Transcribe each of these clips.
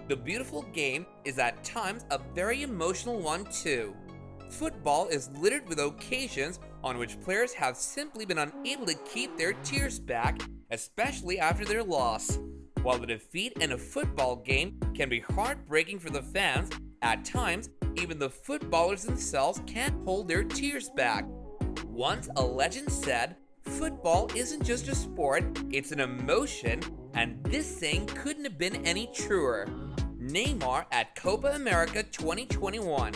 The beautiful game is at times a very emotional one too. Football is littered with occasions on which players have simply been unable to keep their tears back, especially after their loss. While the defeat in a football game can be heartbreaking for the fans, at times, even the footballers themselves can't hold their tears back. Once a legend said, "Football isn't just a sport, it's an emotion," and this saying couldn't have been any truer. Neymar at Copa America 2021.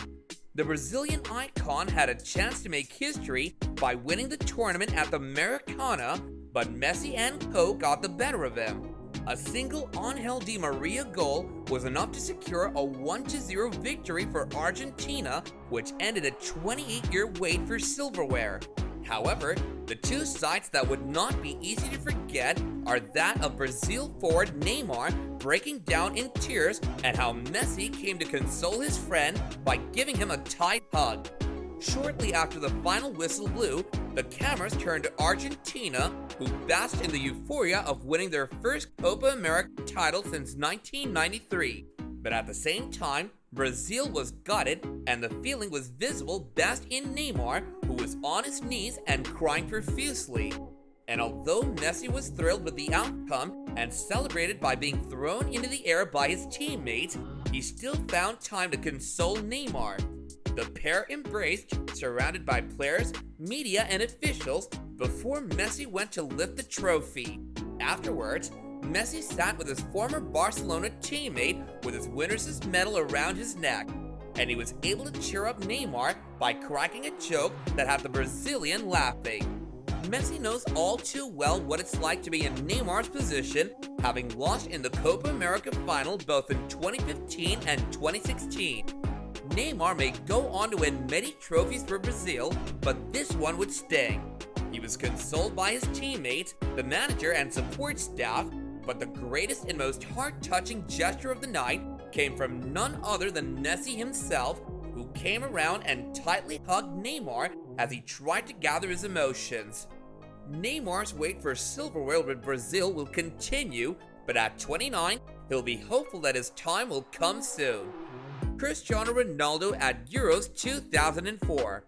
The Brazilian icon had a chance to make history by winning the tournament at the Maracana, but Messi and co got the better of him. A single Angel Di Maria goal was enough to secure a 1-0 victory for Argentina, which ended a 28-year wait for silverware. However, the two sights that would not be easy to forget are that of Brazil forward Neymar breaking down in tears and how Messi came to console his friend by giving him a tight hug. Shortly after the final whistle blew, the cameras turned to Argentina, who basked in the euphoria of winning their first Copa America title since 1993. But at the same time, Brazil was gutted, and the feeling was visible best in Neymar, who was on his knees and crying profusely. And although Messi was thrilled with the outcome and celebrated by being thrown into the air by his teammates, he still found time to console Neymar. The pair embraced, surrounded by players, media, and officials, before Messi went to lift the trophy. Afterwards, Messi sat with his former Barcelona teammate with his winner's medal around his neck, and he was able to cheer up Neymar by cracking a joke that had the Brazilian laughing. Messi knows all too well what it's like to be in Neymar's position, having lost in the Copa America final both in 2015 and 2016. Neymar may go on to win many trophies for Brazil, but this one would sting. He was consoled by his teammates, the manager, and support staff, but the greatest and most heart-touching gesture of the night came from none other than Messi himself, who came around and tightly hugged Neymar as he tried to gather his emotions. Neymar's wait for silverware with Brazil will continue, but at 29, he'll be hopeful that his time will come soon. Cristiano Ronaldo at Euros 2004.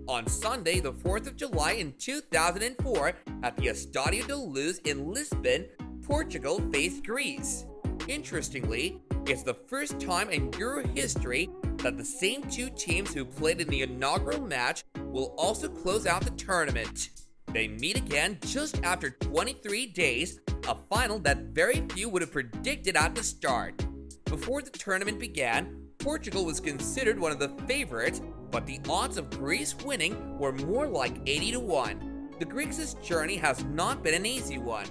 On Sunday, the 4th of July in 2004, at the Estadio da Luz in Lisbon, Portugal faced Greece. Interestingly, it's the first time in Euro history that the same two teams who played in the inaugural match will also close out the tournament. They meet again just after 23 days, a final that very few would have predicted at the start. Before the tournament began, Portugal was considered one of the favorites, but the odds of Greece winning were more like 80-1. The Greeks' journey has not been an easy one.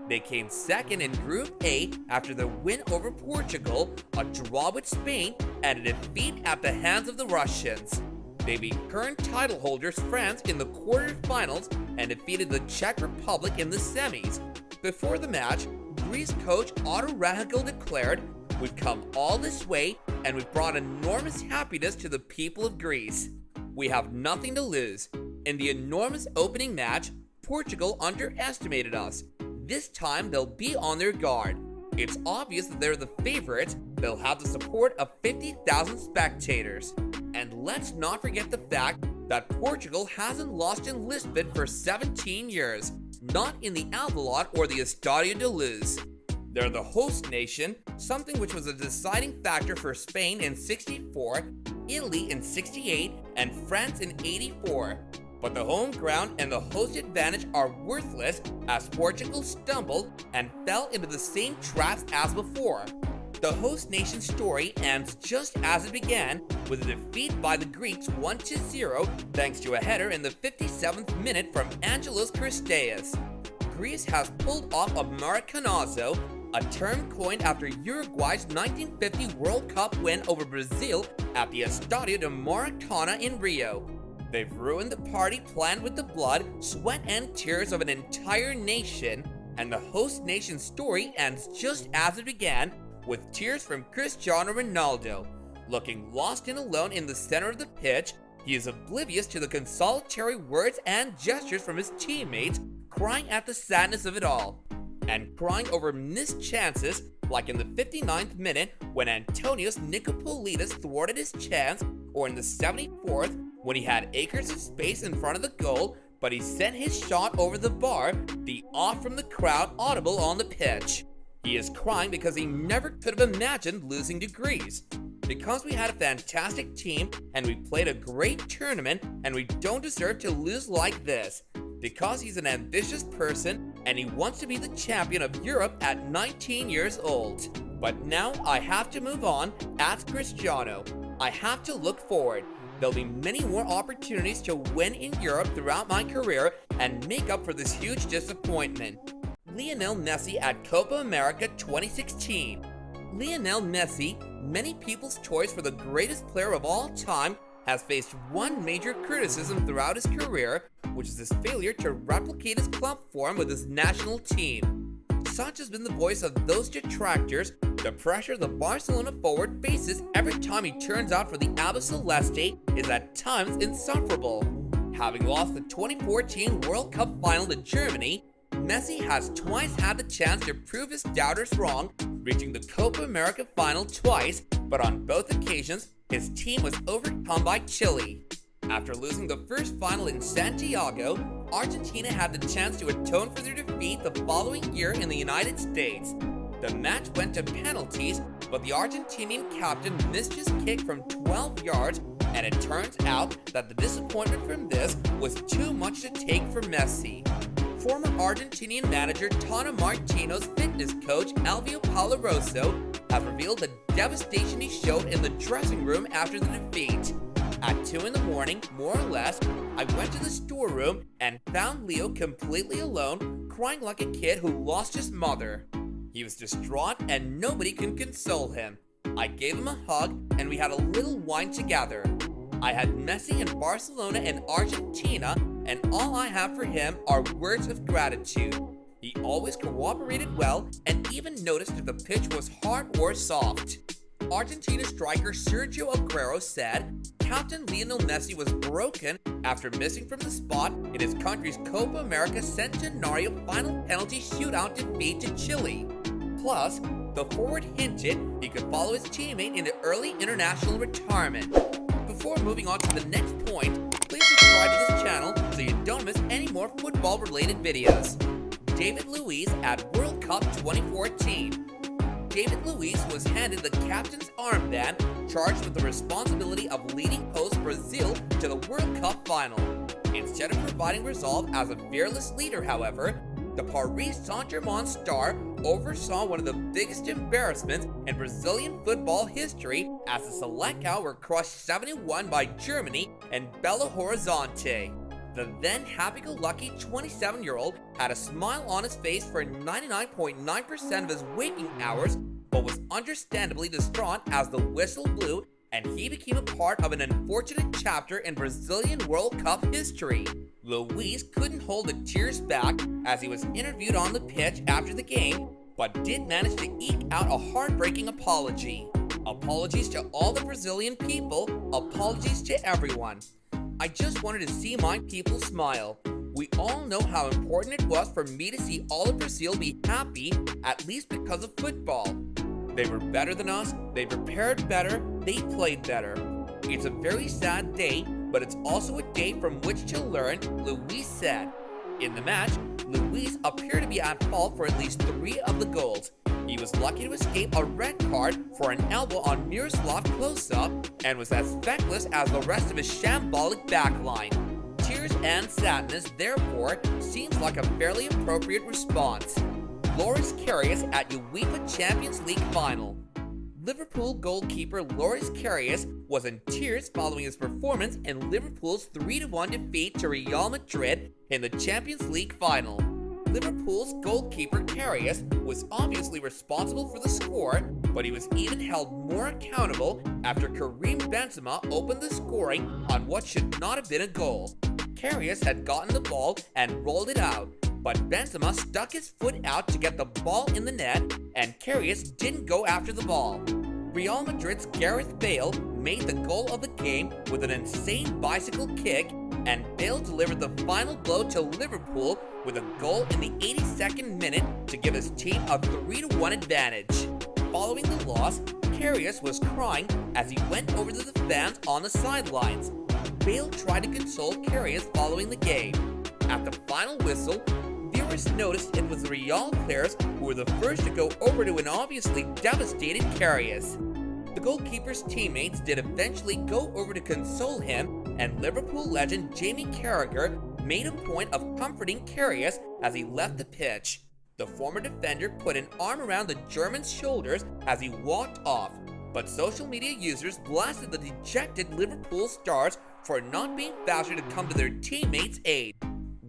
They came second in Group A after their win over Portugal, a draw with Spain, and a defeat at the hands of the Russians. They beat current title holders France in the quarterfinals and defeated the Czech Republic in the semis. Before the match, Greece coach Otto Rahagel declared, "We've come all this way and we've brought enormous happiness to the people of Greece. We have nothing to lose." In the enormous opening match, Portugal underestimated us. This time they'll be on their guard. It's obvious that they're the favorites. They'll have the support of 50,000 spectators. And let's not forget the fact that Portugal hasn't lost in Lisbon for 17 years, not in the Alvalade or the Estadio da Luz. They're the host nation, something which was a deciding factor for Spain in '64, Italy in '68, and France in '84. But the home ground and the host advantage are worthless as Portugal stumbled and fell into the same traps as before. The host nation's story ends just as it began, with a defeat by the Greeks 1-0 thanks to a header in the 57th minute from Angelos Christeas. Greece has pulled off a Maracanazo, a term coined after Uruguay's 1950 World Cup win over Brazil at the Estadio de Maracana in Rio. They've ruined the party planned with the blood, sweat, and tears of an entire nation, and the host nation's story ends just as it began, with tears from Cristiano Ronaldo. Looking lost and alone in the center of the pitch, he is oblivious to the consolatory words and gestures from his teammates, crying at the sadness of it all. and crying over missed chances, like in the 59th minute when Antonios Nicopolidis thwarted his chance, or in the 74th when he had acres of space in front of the goal, but he sent his shot over the bar, the off from the crowd audible on the pitch. He is crying because he never could have imagined losing to Greece. Because we had a fantastic team and we played a great tournament and we don't deserve to lose like this. Because he's an ambitious person and he wants to be the champion of Europe at 19 years old. But now I have to move on, as Cristiano. I have to look forward. There'll be many more opportunities to win in Europe throughout my career and make up for this huge disappointment. Lionel Messi at Copa America 2016. Lionel Messi, many people's choice for the greatest player of all time, has faced one major criticism throughout his career, which is his failure to replicate his club form with his national team. Such has been the voice of those detractors, the pressure the Barcelona forward faces every time he turns out for the Albiceleste is at times insufferable. Having lost the 2014 World Cup final to Germany, Messi has twice had the chance to prove his doubters wrong, reaching the Copa America final twice, but on both occasions, his team was overcome by Chile. After losing the first final in Santiago, Argentina had the chance to atone for their defeat the following year in the United States. The match went to penalties, but the Argentinian captain missed his kick from 12 yards, and it turns out that the disappointment from this was too much to take for Messi. Former Argentinian manager Tata Martino's fitness coach Alvio Paloroso has revealed the devastation he showed in the dressing room after the defeat. At 2 in the morning, more or less, I went to the storeroom and found Leo completely alone, crying like a kid who lost his mother. He was distraught and nobody could console him. I gave him a hug and we had a little wine together. I had Messi in Barcelona and Argentina, and all I have for him are words of gratitude. He always cooperated well and even noticed if the pitch was hard or soft. Argentina striker Sergio Aguero said, Captain Lionel Messi was broken after missing from the spot in his country's Copa America Centenario final penalty shootout defeat to Chile. Plus, the forward hinted he could follow his teammate into early international retirement. Before moving on to the next point, please subscribe to this channel so you don't miss any more football-related videos. David Luiz at World Cup 2014. David Luiz was handed the captain's armband, charged with the responsibility of leading host Brazil to the World Cup final. Instead of providing resolve as a fearless leader, however, the Paris Saint-Germain star oversaw one of the biggest embarrassments in Brazilian football history as the Selecao were crushed 7-1 by Germany in Belo Horizonte. The then happy-go-lucky 27-year-old had a smile on his face for 99.9% of his waking hours, but was understandably distraught as the whistle blew and he became a part of an unfortunate chapter in Brazilian World Cup history. Luiz couldn't hold the tears back as he was interviewed on the pitch after the game, but did manage to eke out a heartbreaking apology. Apologies to all the Brazilian people, apologies to everyone. I just wanted to see my people smile. We all know how important it was for me to see all of Brazil be happy, at least because of football. They were better than us, they prepared better, they played better. It's a very sad day, but it's also a day from which to learn, Luiz said. In the match, Luiz appeared to be at fault for at least 3 of the goals. He was lucky to escape a red card for an elbow on Miroslav Klose and was as feckless as the rest of his shambolic backline. Tears and sadness, therefore, seems like a fairly appropriate response. Lois Karius at UEFA Champions League final. Liverpool goalkeeper Lois Karius was in tears following his performance in Liverpool's 3-1 defeat to Real Madrid in the Champions League final. Liverpool's goalkeeper Karius was obviously responsible for the score, but he was even held more accountable after Karim Benzema opened the scoring on what should not have been a goal. Karius had gotten the ball and rolled it out, but Benzema stuck his foot out to get the ball in the net, and Karius didn't go after the ball. Real Madrid's Gareth Bale made the goal of the game with an insane bicycle kick, and Bale delivered the final blow to Liverpool with a goal in the 82nd minute to give his team a 3-1 advantage. Following the loss, Karius was crying as he went over to the fans on the sidelines. Bale tried to console Karius following the game. At the final whistle, viewers noticed it was the Real players who were the first to go over to an obviously devastated Karius. The goalkeeper's teammates did eventually go over to console him, and Liverpool legend Jamie Carragher made a point of comforting Karius as he left the pitch. The former defender put an arm around the German's shoulders as he walked off, but social media users blasted the dejected Liverpool stars for not being faster to come to their teammates' aid.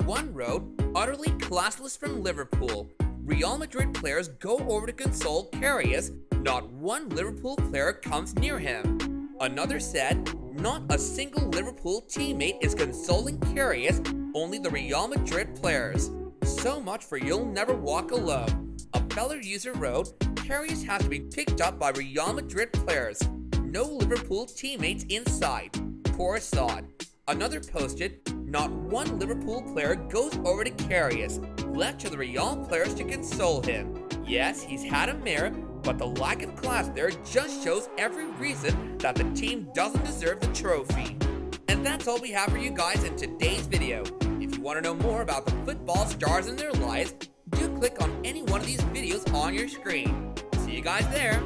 One wrote, "Utterly classless from Liverpool. Real Madrid players go over to console Karius. Not one Liverpool player comes near him." Another said, "Not a single Liverpool teammate is consoling Karius, only the Real Madrid players. So much for You'll Never Walk Alone." A fellow user wrote, "Karius has to be picked up by Real Madrid players. No Liverpool teammates inside. Poor sod." Another posted, "Not one Liverpool player goes over to Karius, left to the Real players to console him. Yes, he's had a mare, but the lack of class there just shows every reason that the team doesn't deserve the trophy." And that's all we have for you guys in today's video. If you want to know more about the football stars and their lives, do click on any one of these videos on your screen. See you guys there.